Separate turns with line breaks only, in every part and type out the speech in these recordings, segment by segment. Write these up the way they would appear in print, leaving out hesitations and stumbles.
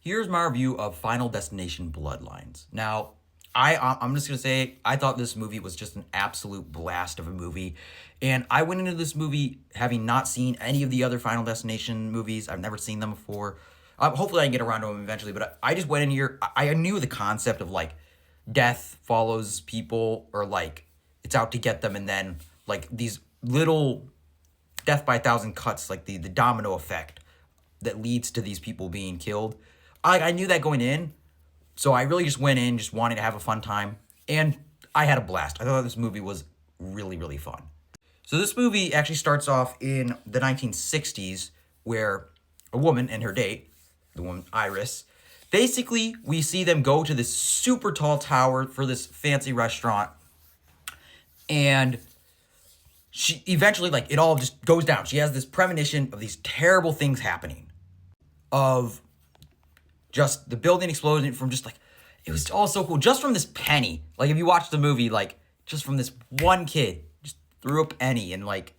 Here's my review of Final Destination Bloodlines. Now, I'm just gonna say I thought this movie was just an absolute blast of a movie, and I went into this movie having not seen any of the other Final Destination movies. I've never seen them before. Hopefully, I can get around to them eventually. But I just went in here. I knew the concept of like death follows people, or like it's out to get them, and then like these little death by a thousand cuts, like the domino effect that leads to these people being killed. I knew that going in, so I really just went in just wanting to have a fun time, and I had a blast. I thought this movie was really, really fun. So this movie actually starts off in the 1960s, where a woman and her date, the woman Iris, basically we see them go to this super tall tower for this fancy restaurant, and she eventually, like, it all just goes down. She has this premonition of these terrible things happening, of just the building exploding from just like, it was all so cool. Just from this penny. Like, if you watch the movie, like, just from this one kid just threw a penny, and like,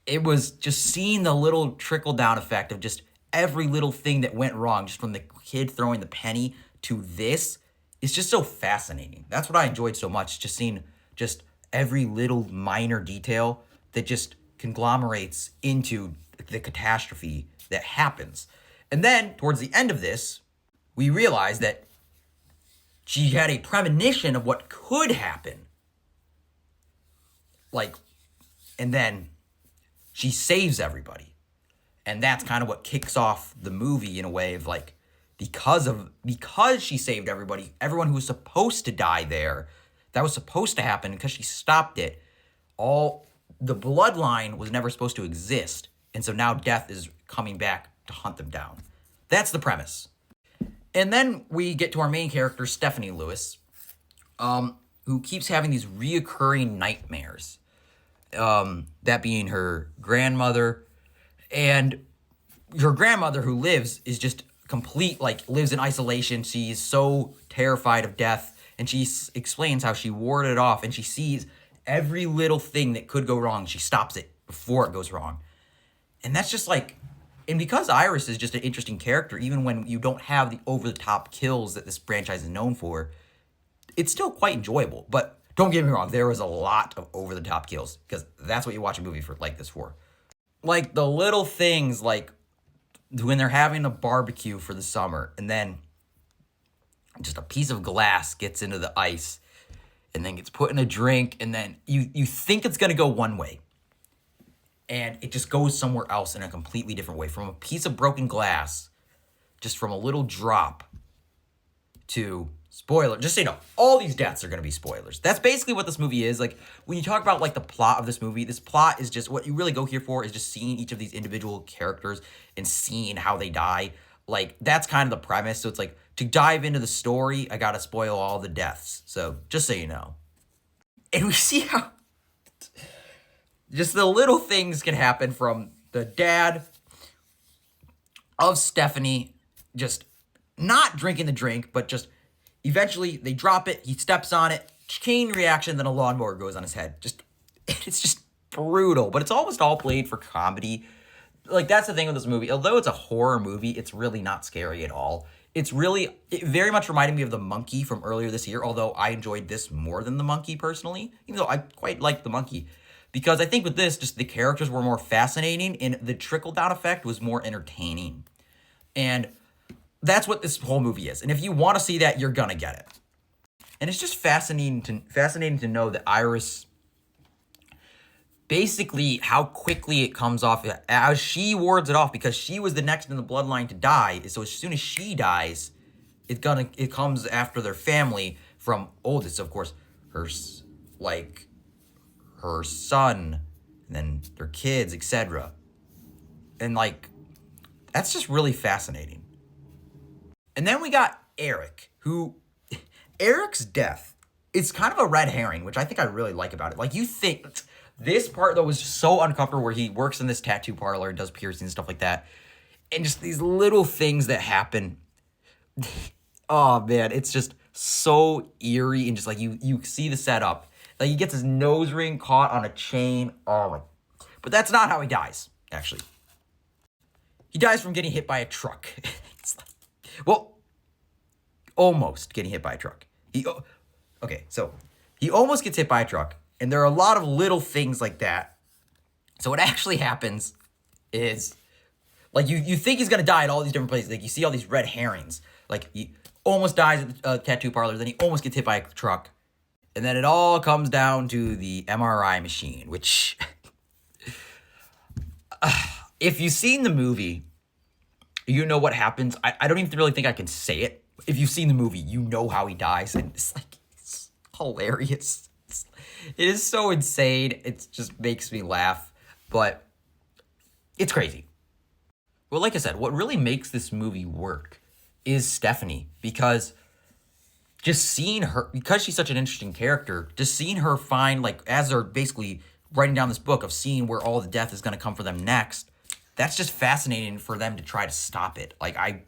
it was just seeing the little trickle down effect of just every little thing that went wrong, just from the kid throwing the penny to this. It's just so fascinating. That's what I enjoyed so much, just seeing just every little minor detail that just conglomerates into the catastrophe that happens. And then, towards the end of this, we realize that she had a premonition of what could happen. Like, and then she saves everybody. And that's kind of what kicks off the movie in a way of like, because she saved everybody, everyone who was supposed to die there, that was supposed to happen, because she stopped it, all the bloodline was never supposed to exist. And so now death is coming back to hunt them down. That's the premise. And then we get to our main character, Stephanie Lewis, who keeps having these reoccurring nightmares. That being her grandmother. And her grandmother, who lives, is just complete, like, lives in isolation. She's so terrified of death. And she explains how she warded it off, and she sees every little thing that could go wrong. She stops it before it goes wrong. And that's just like, and because Iris is just an interesting character, even when you don't have the over-the-top kills that this franchise is known for, it's still quite enjoyable. But don't get me wrong, there was a lot of over-the-top kills, because that's what you watch a movie for like this for. Like the little things, like when they're having a barbecue for the summer, and then just a piece of glass gets into the ice, and then gets put in a drink, and then you think it's going to go one way, and it just goes somewhere else in a completely different way. From a piece of broken glass, just from a little drop, to spoiler. Just so you know, all these deaths are going to be spoilers. That's basically what this movie is. Like, when you talk about, like, the plot of this movie, this plot is just, what you really go here for is just seeing each of these individual characters and seeing how they die. Like, that's kind of the premise. So it's like, to dive into the story, I got to spoil all the deaths. So, just so you know. And we see how just the little things can happen, from the dad of Stephanie just not drinking the drink, but just eventually they drop it, he steps on it, chain reaction, then a lawnmower goes on his head. It's just brutal, but it's almost all played for comedy. Like, that's the thing with this movie. Although it's a horror movie, it's really not scary at all. It very much reminded me of The Monkey from earlier this year, although I enjoyed this more than The Monkey personally, even though I quite liked The Monkey. Because I think with this, just the characters were more fascinating, and the trickle-down effect was more entertaining. And that's what this whole movie is. And if you want to see that, you're gonna get it. And it's just fascinating to know that Iris, basically how quickly it comes off as she wards it off, because she was the next in the bloodline to die. So as soon as she dies, it comes after their family from oldest, of course, her son, and then their kids, etc. And like, that's just really fascinating. And then we got Eric, Eric's death is kind of a red herring, which I think I really like about it. Like, you think, this part though was just so uncomfortable, where he works in this tattoo parlor and does piercings and stuff like that. And just these little things that happen. Oh man, it's just so eerie, and just like you see the setup. Like, he gets his nose ring caught on a chain. Oh my. But that's not how he dies, actually. He dies from getting hit by a truck. Well, almost getting hit by a truck. Okay, so he almost gets hit by a truck, and there are a lot of little things like that. So what actually happens is, like, you think he's gonna die at all these different places. Like, you see all these red herrings. Like, he almost dies at the tattoo parlor, then he almost gets hit by a truck. And then it all comes down to the MRI machine, which, if you've seen the movie, you know what happens. I don't even really think I can say it. If you've seen the movie, you know how he dies, and it's hilarious. It is so insane. It just makes me laugh, but it's crazy. Well, like I said, what really makes this movie work is Stephanie, because just seeing her, because she's such an interesting character, just seeing her find, like, as they're basically writing down this book of seeing where all the death is going to come for them next, that's just fascinating for them to try to stop it. Like,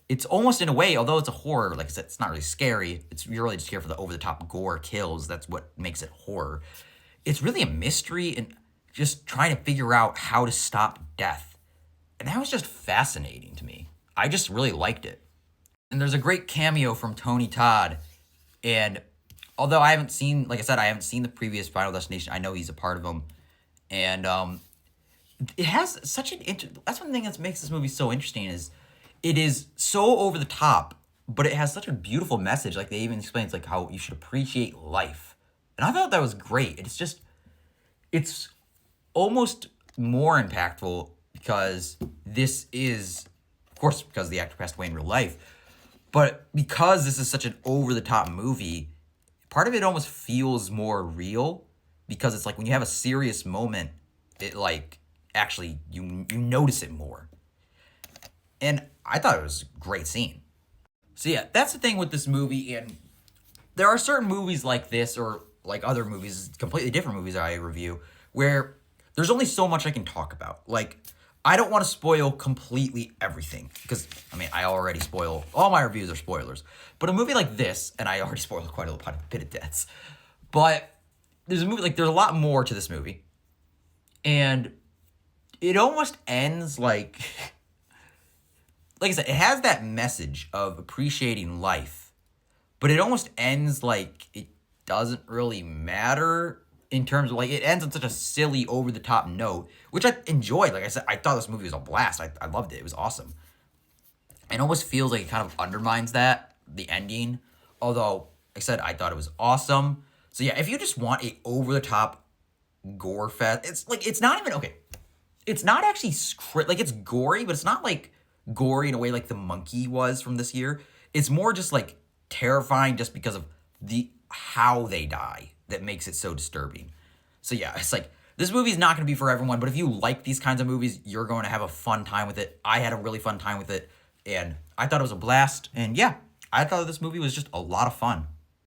it's almost in a way, although it's a horror, like I said, it's not really scary. You're really just here for the over-the-top gore kills. That's what makes it horror. It's really a mystery and just trying to figure out how to stop death. And that was just fascinating to me. I just really liked it. And there's a great cameo from Tony Todd. And although I haven't seen, like I said, I haven't seen the previous Final Destination, I know he's a part of them. And it has such an that's one thing that makes this movie so interesting, is it is so over the top, but it has such a beautiful message. Like, they even explain, it's like how you should appreciate life. And I thought that was great. It's almost more impactful because this is, of course, because the actor passed away in real life, but because this is such an over-the-top movie, part of it almost feels more real, because it's like when you have a serious moment, it, like, actually, you notice it more. And I thought it was a great scene. So yeah, that's the thing with this movie, and there are certain movies like this, or like other movies, completely different movies I review, where there's only so much I can talk about. Like, I don't want to spoil completely everything, because, I mean, I already spoil, all my reviews are spoilers. But a movie like this, and I already spoiled quite a bit of deaths, but there's a lot more to this movie. And it almost ends like I said, it has that message of appreciating life, but it almost ends like it doesn't really matter, in terms of, like, it ends on such a silly, over-the-top note, which I enjoyed. Like I said, I thought this movie was a blast. I loved it. It was awesome. It almost feels like it kind of undermines that, the ending, although, like I said, I thought it was awesome. So yeah, if you just want a over-the-top gore fest, it's not even, okay, it's not actually, like, it's gory, but it's not, like, gory in a way like The Monkey was from this year. It's more just, like, terrifying just because of how they die that makes it so disturbing. So yeah, it's like, this movie's not going to be for everyone, but if you like these kinds of movies, you're going to have a fun time with it. I had a really fun time with it, and I thought it was a blast. And yeah, I thought this movie was just a lot of fun.